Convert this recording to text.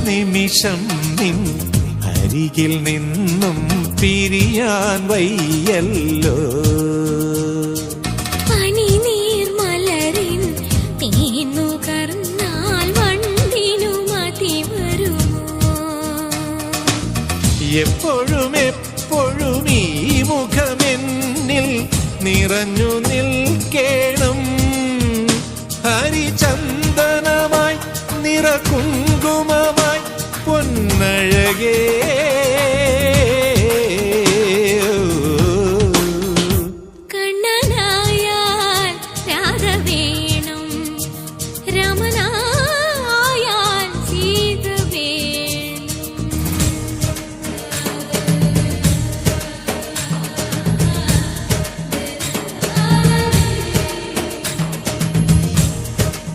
നിമിഷം നിൻ അരികിൽ നിന്നും പിരിയാൻ വയ്യല്ലോ. പനിനീർമലരിൻ തേനുകർന്നാൽ വണ്ടിനു മതി വരുമോ? എപ്പോഴും എപ്പോഴും ഈ മുഖമെന്നിൽ നിറഞ്ഞു നിൽക്കേണം. ഹരിചന്ദനമായി നിറകുങ്കുമമായി പൊന്നഴകേ